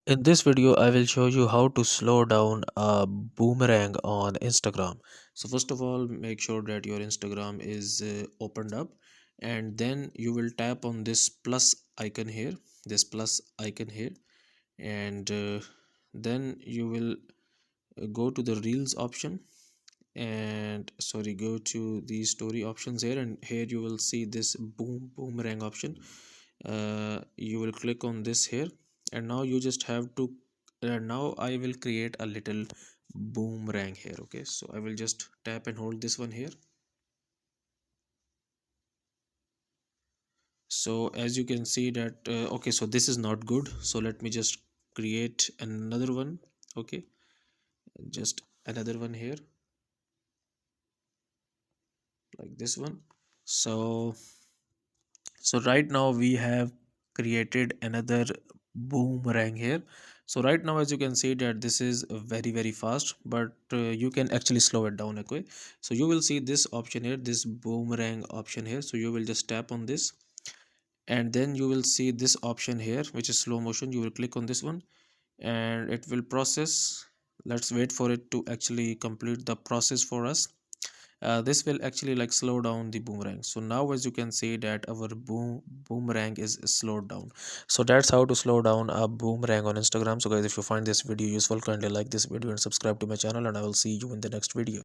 In this video, I will show you how to slow down a boomerang on Instagram. So first of all, make sure that your Instagram is opened up, and then you will tap on this plus icon here, this plus icon here, and then you will go to the Reels option, and sorry, go to the story options here, and here you will see this boomerang option. You will click on this here, and now you just have to now I will create a little boomerang here. Okay, so I will just tap and hold this one here. So as you can see that okay, so this is not good, so let me just create another one. Okay, just another one here, like this one. So right now we have created another boomerang here. So right now, as you can see that this is very fast, but you can actually slow it down. Okay, so you will see this option here, this boomerang option here. So you will just tap on this, and then you will see this option here, which is slow motion. You will click on this one, and it will process. Let's wait for it to actually complete the process for us. This will actually like slow down the boomerang. So now as you can see that our boomerang is slowed down. So that's how to slow down a boomerang on Instagram. So guys, if you find this video useful, kindly like this video and subscribe to my channel, and I will see you in the next video.